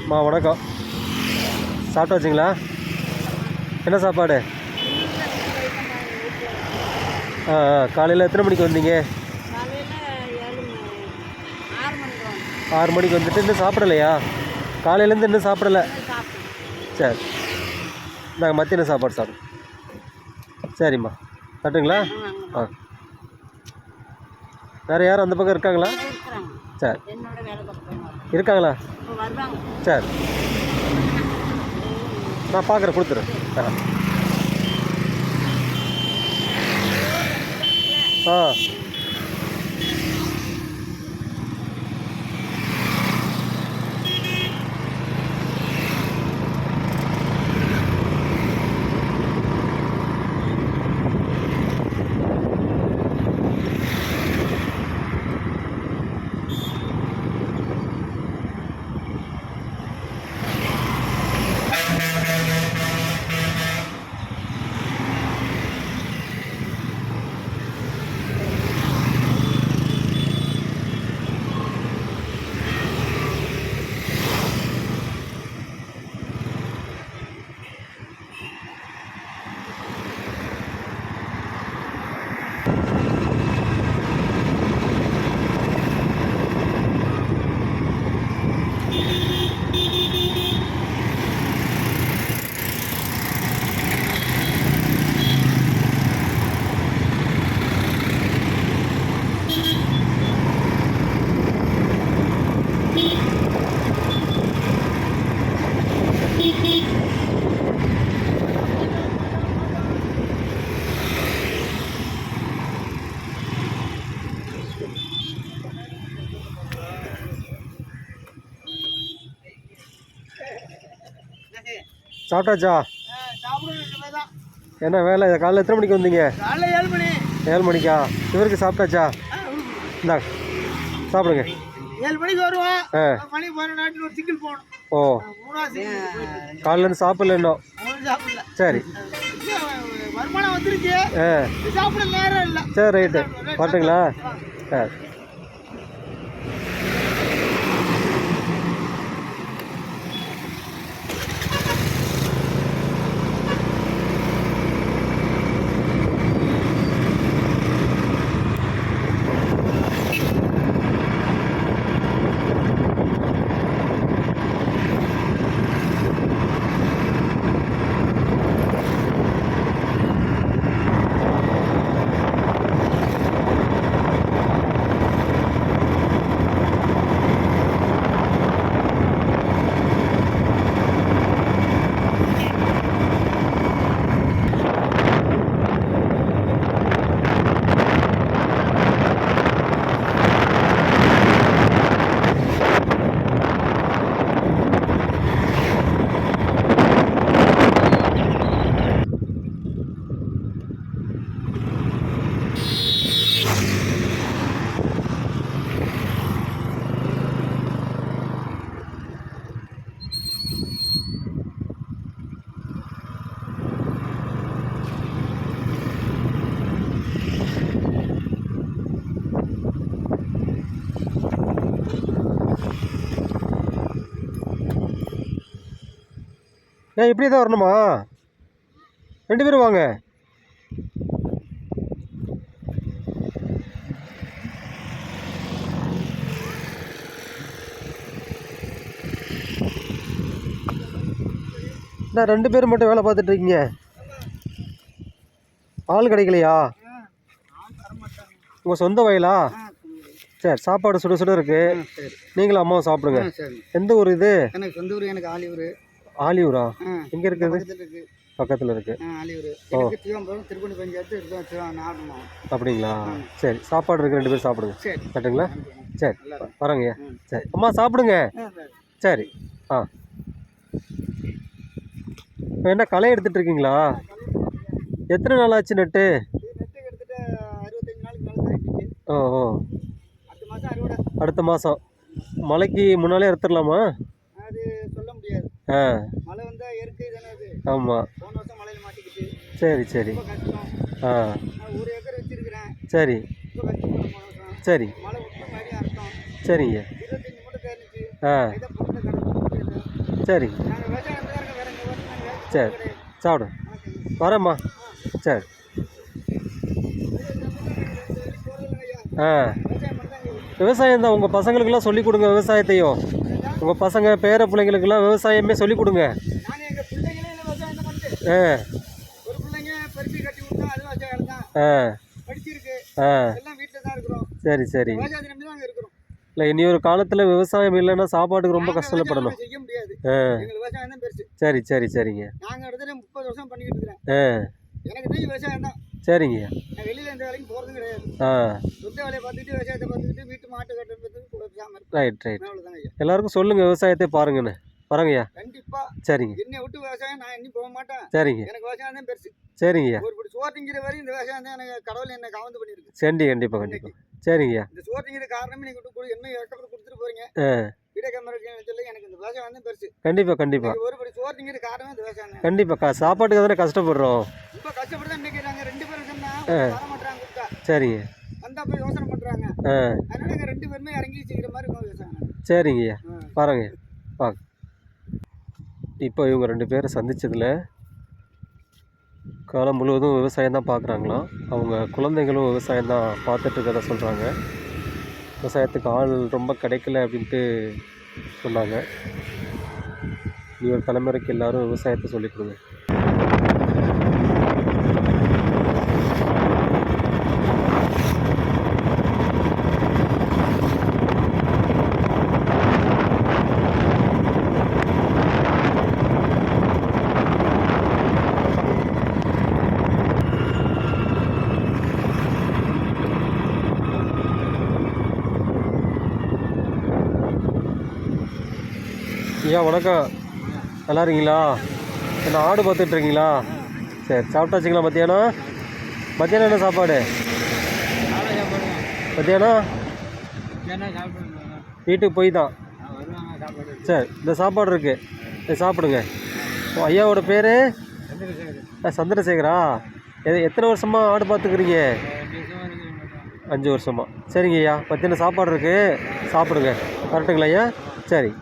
வணக்கம். சாப்பிட்டாச்சுங்களா? என்ன சாப்பாடு? காலையில் எத்தனை மணிக்கு வந்தீங்க? 6 மணிக்கு வந்துட்டு இன்னும் சாப்பிடலையா? காலையிலேருந்து இன்னும் சாப்பிடலை. சரி, நாங்கள் மத்தியான சாப்பாடு சாப்பிடுவோம். சரிம்மா, தட்டுங்களா? வேறு யாரும் அந்த பக்கம் இருக்காங்களா? சரி, இருக்காங்களா? சரி, நான் பார்க்குறேன், கொடுத்துறேன். சாப்பிட்டாச்சா? என்ன வேலை? காலையில் எத்தனை மணிக்கு வந்தீங்க? 7 மணிக்கா? இவருக்கு சாப்பிட்டாச்சா? இந்தா சாப்பிடுங்க. 7 மணிக்கு வருவோம். மணி 12 ஒரு சிங்கிள் போகணும். ஓ, காலையிலேருந்து சாப்பிடல இன்னும்? சரி, வருமானம் வந்துருச்சு, சாப்பிட நேரம் இல்லை. சரி, ரைட்டு, வரட்டுங்களா? சரி. ஏன் இப்படி தான் வரணுமா? 2 பேரும் வாங்க. என்ன 2 பேரும் மட்டும் வேலை பார்த்துட்டு இருக்கீங்க? ஆள் கிடைக்கலையா? உங்கள் சொந்த வயலா? சரி, சாப்பாடு சுட சுட இருக்கு. நீங்களும் அம்மாவும் சாப்பிடுங்க. எந்த ஊர் இது? எனக்கு சொந்த ஊர். எனக்கு ஆலியூர். ஆலியூரா? எங்க இருக்குது? பக்கத்தில் இருக்கு. ஓ, திருப்பணி பஞ்சாயத்து. அப்படிங்களா? சரி, சாப்பாடு இருக்கு, 2 பேரும் சாப்பிடுங்க. கட்டுங்களா? சரி, வரேங்க. சரி, அம்மா சாப்பிடுங்க. சரி. இப்போ என்ன களை எடுத்துட்டு இருக்கீங்களா? எத்தனை நாள் ஆச்சு நட்டு? ஓ ஓ, அடுத்த மாதம். மழைக்கு முன்னாலே எடுத்துடலாமா? மழை வந்தா இயற்கை தானே அது. ஆமாம். போன வருஷம் மழையில் மாட்டிக்கிட்டு. சரி சரி. நான் 1 ஏக்கர் வச்சிருக்கிறேன். சரி சரி. மழை விட்ட மாதிரி அர்த்தம். சரிங்க. 25 மூட்டை தேர்ந்துச்சு. இதை போட்டு கடை சரி நாங்கள் விவசாயம் தான் இருக்கோம், வேற எங்கே வரணும் சரி சாப்பிடு வரேம்மா சரி ஆ விவசாயம் பண்ணுறாங்க. விவசாயம் தான் உங்கள் பசங்களுக்கெல்லாம் சொல்லிக் கொடுங்க விவசாயத்தையும் உங்கள் பசங்க பேர பிள்ளைங்களுக்கெல்லாம் விவசாயமே சொல்லிக் கொடுங்க நாங்கள் எங்கள் பிள்ளைங்களே இல்லை விவசாயம் தான் பண்ணுது. ஆ ஒரு பிள்ளைங்க பருத்தி கட்டி விட்டோம், அது விவசாயம் தான் ஆ படிச்சிருக்கு, ஆ எல்லாம் வீட்டில் தான் இருக்கிறோம். சரி சரி விவசாயத்தை நம்பி தான் அங்கே இருக்கிறோம். இல்லை இனி ஒரு காலத்தில் விவசாயம் இல்லைன்னா சாப்பாட்டுக்கு ரொம்ப நாங்க கஷ்டப்படணும் விவசாயம் செய்ய முடியாது, ஆ எங்களுக்கு விவசாயம் தான் பெருசு. சரி சரி சரிங்க நாங்கள் இடத்துல 30 வருஷம் பண்ணிக்கிட்டு இருக்கிறேன். ஆ எனக்கு தெரியும் விவசாயம் தான். சரிங்கய்யா நான் வெளியில் எந்த வேலைக்கும் போகிறதும் கிடையாது. ஆ சொந்த வேலையை பார்த்துக்கிட்டு விவசாயத்தை பார்த்துக்கிட்டு வீட்டு மாட்டு கட்டுறதுக்கு பேசாமல் இருக்கும். ரைட் ரைட் அவ்வளோதாங்க ஐயா. எல்லாருக்கும் சொல்லுங்கள் விவசாயத்தை பாருங்கன்னு வரேங்கய்யா கண்டிப்பா சரிங்க என்னை விட்டு விவசாயம் நான் இன்னும் போக மாட்டேன். சரிங்க எனக்கு விவசாயம் தான் பெருசு. சரிங்கய்யா ஒரு படி சோறு வரையும் இந்த விவசாயம் தான் எனக்கு கடவுள் என்னை காவந்து பண்ணியிருக்கு. கண்டிப்பாக கண்டிப்பாக சரிங்கய்யா இந்த சோறு காரணமே நீங்க என்ன இறக்கப்பட்டு கொடுத்துட்டு போறீங்க. ஆ வீட கேமரா சொல்லி எனக்கு இந்த விவசாயம் தான் பெருசு. கண்டிப்பாக ஒரு படி சோறு காரணமே இந்த விவசாயம் தான். கண்டிப்பாக சாப்பாட்டுக்கு தானே கஷ்டப்படுறோம் ரொம்ப கஷ்டப்பட்டு தான் இன்னைக்கு நாங்கள் 2 பேரும் சொன்னா வர மாட்டாங்க கொடுத்தா சரிங்க வந்தா போய் யோசனை பண்றாங்க. ஆ அதனால நாங்கள் 2 பேருமே இறங்கி செய்கிற மாதிரி இருக்கும் விவசாயம். சரிங்கய்யா பாருங்க பார்க்க இப்போ இவங்க 2 பேரை சந்திச்சதில் காலம் முழுவதும் விவசாயம் தான் பார்க்குறாங்களாம் அவங்க குழந்தைகளும் விவசாயம் தான் பார்த்துட்டு இருக்கறதா சொல்கிறாங்க விவசாயத்துக்கு ஆள் ரொம்ப கிடைக்கல அப்படின்ட்டு சொன்னாங்க இனி ஒரு தலைமுறைக்கு எல்லாரும் விவசாயத்தை சொல்லிக் கொடுங்க ஐயா வணக்கம் நல்லா இருக்கீங்களா என்ன ஆடு பார்த்துட்ருக்கீங்களா சரி சாப்பிட்டாச்சுங்களா மத்தியானம் மத்தியானம் என்ன சாப்பாடு மத்தியானம் வீட்டுக்கு போய் தான் சரி இந்த சாப்பாடு இருக்குது இது சாப்பிடுங்க ஐயாவோட பேர் சந்திரசேகரா எத்தனை வருஷமாக ஆடு பார்த்துக்கிறீங்க 5 வருஷமா சரிங்க ஐயா மத்தியானம் சாப்பாடு இருக்குது சாப்பிடுங்க கரெக்டுங்களா ஐயா சரி